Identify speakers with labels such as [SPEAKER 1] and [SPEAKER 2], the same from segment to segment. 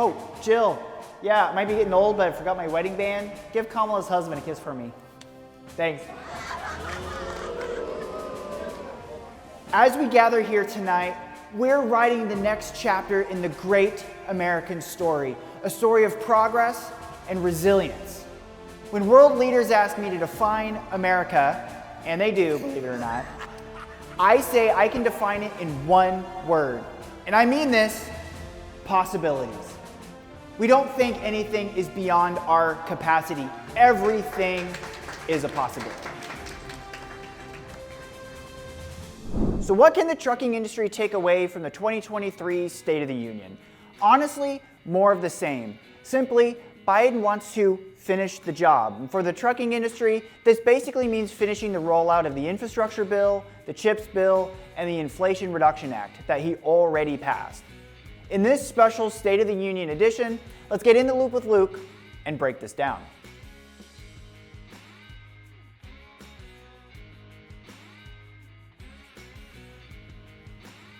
[SPEAKER 1] Oh, Jill. Yeah, I might be getting old, but I forgot my wedding band. Give Kamala's husband a kiss for me. Thanks. As we gather here tonight, we're writing the next chapter in the great American story, a story of progress and resilience. When world leaders ask me to define America, and they do, believe it or not, I say I can define it in one word. And I mean this, possibilities. We don't think anything is beyond our capacity. Everything is a possibility. So what can the trucking industry take away from the 2023 State of the Union? Honestly, more of the same. Simply, Biden wants to finish the job. And for the trucking industry, this basically means finishing the rollout of the infrastructure bill, the CHIPS bill, and the Inflation Reduction Act that he already passed. In this special State of the Union edition, let's get in the loop with Luke and break this down.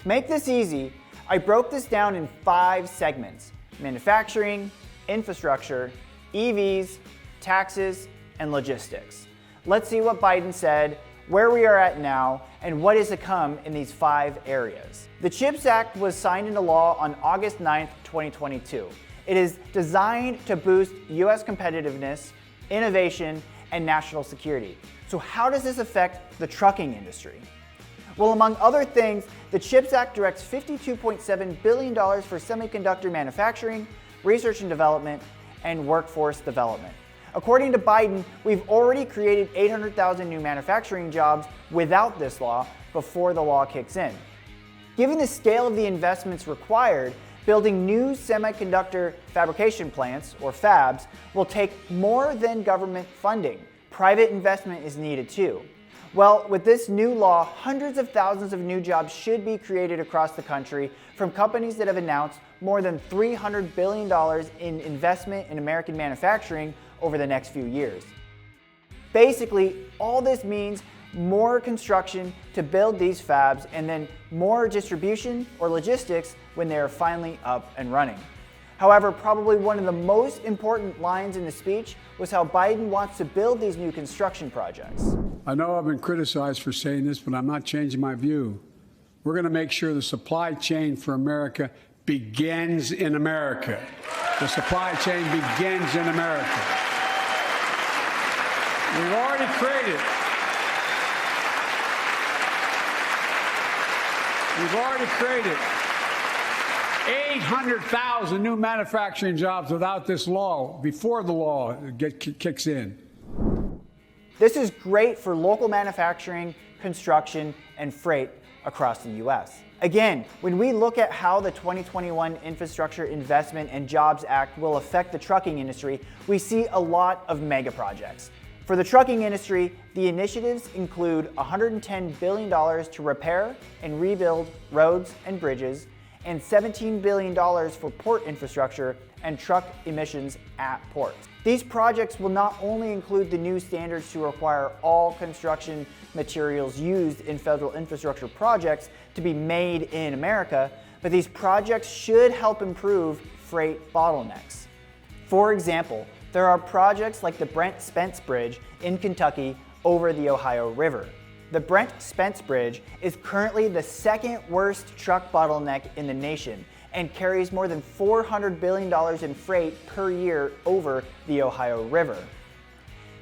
[SPEAKER 1] To make this easy, I broke this down in 5 segments: manufacturing, infrastructure, EVs, taxes, and logistics. Let's see what Biden said, where we are at now, and what is to come in these 5 areas. The CHIPS Act was signed into law on August 9th, 2022. It is designed to boost U.S. competitiveness, innovation, and national security. So how does this affect the trucking industry? Well, among other things, the CHIPS Act directs $52.7 billion for semiconductor manufacturing, research and development, and workforce development. According to Biden, we've already created 800,000 new manufacturing jobs without this law before the law kicks in. Given the scale of the investments required, building new semiconductor fabrication plants, or fabs, will take more than government funding. Private investment is needed too. Well, with this new law, hundreds of thousands of new jobs should be created across the country from companies that have announced more than $300 billion in investment in American manufacturing over the next few years. Basically, all this means more construction to build these fabs and then more distribution or logistics when they are finally up and running. However, probably one of the most important lines in the speech was how Biden wants to build these new construction projects.
[SPEAKER 2] I know I've been criticized for saying this, but I'm not changing my view. We're going to make sure the supply chain for America begins in America. The supply chain begins in America. We've already created 800,000 new manufacturing jobs without this law, before the law kicks in.
[SPEAKER 1] This is great for local manufacturing, construction, and freight across the U.S. Again, when we look at how the 2021 Infrastructure Investment and Jobs Act will affect the trucking industry, we see a lot of mega projects. For the trucking industry, the initiatives include $110 billion to repair and rebuild roads and bridges, and $17 billion for port infrastructure and truck emissions at ports. These projects will not only include the new standards to require all construction materials used in federal infrastructure projects to be made in America, but these projects should help improve freight bottlenecks. For example, there are projects like the Brent Spence Bridge in Kentucky over the Ohio River. The Brent Spence Bridge is currently the second worst truck bottleneck in the nation and carries more than $400 billion in freight per year over the Ohio River.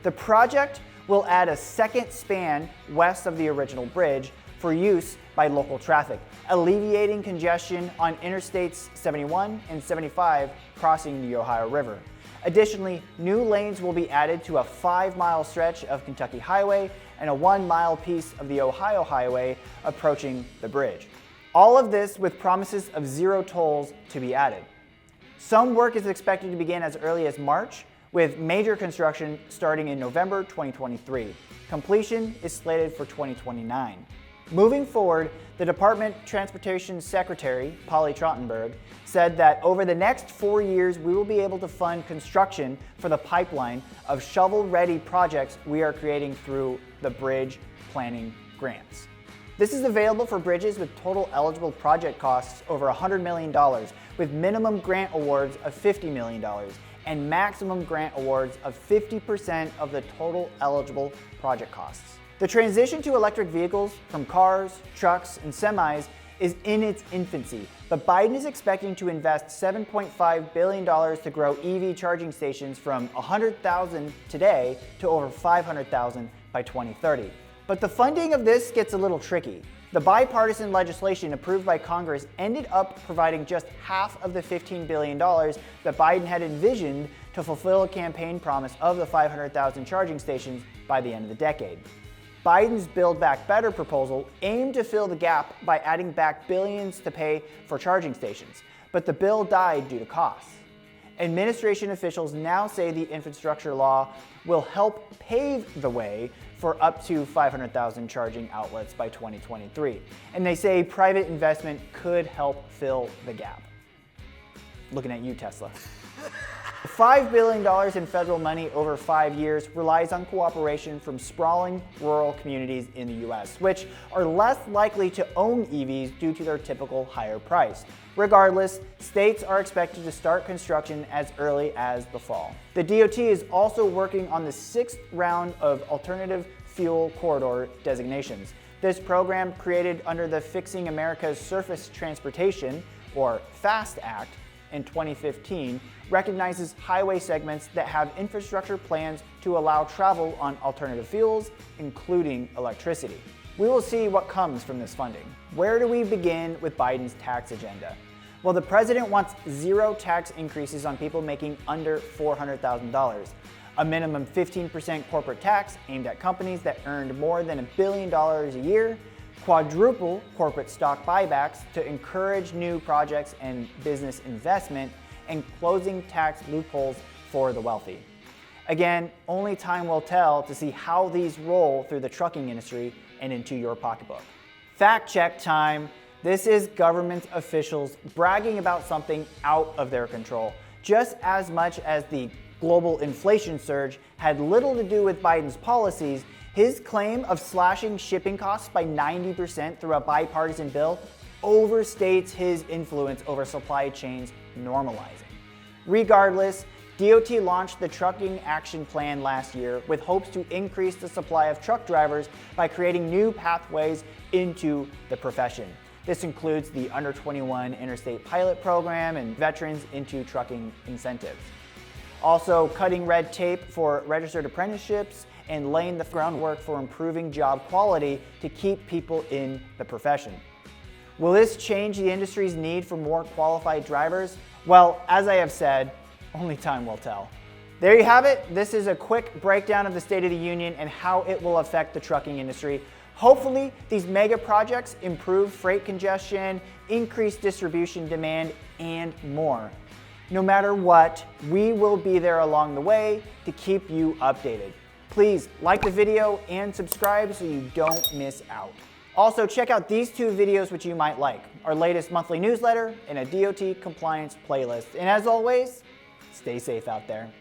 [SPEAKER 1] The project will add a second span west of the original bridge for use by local traffic, alleviating congestion on Interstates 71 and 75 crossing the Ohio River. Additionally, new lanes will be added to a 5-mile stretch of Kentucky Highway and a 1-mile piece of the Ohio Highway approaching the bridge. All of this with promises of zero tolls to be added. Some work is expected to begin as early as March, with major construction starting in November 2023. Completion is slated for 2029. Moving forward, the Department of Transportation Secretary, Polly Trottenberg, said that over the next 4 years, we will be able to fund construction for the pipeline of shovel-ready projects we are creating through the bridge planning grants. This is available for bridges with total eligible project costs over $100 million, with minimum grant awards of $50 million and maximum grant awards of 50% of the total eligible project costs. The transition to electric vehicles from cars, trucks, and semis is in its infancy, but Biden is expecting to invest $7.5 billion to grow EV charging stations from 100,000 today to over 500,000 by 2030. But the funding of this gets a little tricky. The bipartisan legislation approved by Congress ended up providing just half of the $15 billion that Biden had envisioned to fulfill a campaign promise of the 500,000 charging stations by the end of the decade. Biden's Build Back Better proposal aimed to fill the gap by adding back billions to pay for charging stations, but the bill died due to costs. Administration officials now say the infrastructure law will help pave the way for up to 500,000 charging outlets by 2023, and they say private investment could help fill the gap. Looking at you, Tesla. $5 billion in federal money over 5 years relies on cooperation from sprawling rural communities in the U.S., which are less likely to own EVs due to their typical higher price. Regardless, states are expected to start construction as early as the fall. The DOT is also working on the 6th round of alternative fuel corridor designations. This program, created under the Fixing America's Surface Transportation, or FAST Act, in 2015, recognizes highway segments that have infrastructure plans to allow travel on alternative fuels, including electricity. We will see what comes from this funding. Where do we begin with Biden's tax agenda? Well, the president wants 0 tax increases on people making under $400,000, a minimum 15% corporate tax aimed at companies that earned more than $1 billion a year, quadruple corporate stock buybacks to encourage new projects and business investment, and closing tax loopholes for the wealthy. Again, only time will tell to see how these roll through the trucking industry and into your pocketbook. Fact check time. This is government officials bragging about something out of their control, just as much as the global inflation surge had little to do with Biden's policies. His claim of slashing shipping costs by 90% through a bipartisan bill overstates his influence over supply chains normalizing. Regardless, DOT launched the Trucking Action Plan last year with hopes to increase the supply of truck drivers by creating new pathways into the profession. This includes the Under 21 Interstate Pilot Program and Veterans into Trucking incentives. Also, cutting red tape for registered apprenticeships and laying the groundwork for improving job quality to keep people in the profession. Will this change the industry's need for more qualified drivers? Well, as I have said, only time will tell. There you have it. This is a quick breakdown of the State of the Union and how it will affect the trucking industry. Hopefully, these mega projects improve freight congestion, increase distribution demand, and more. No matter what, we will be there along the way to keep you updated. Please like the video and subscribe so you don't miss out. Also, check out these 2 videos which you might like, our latest monthly newsletter and a DOT compliance playlist. And as always, stay safe out there.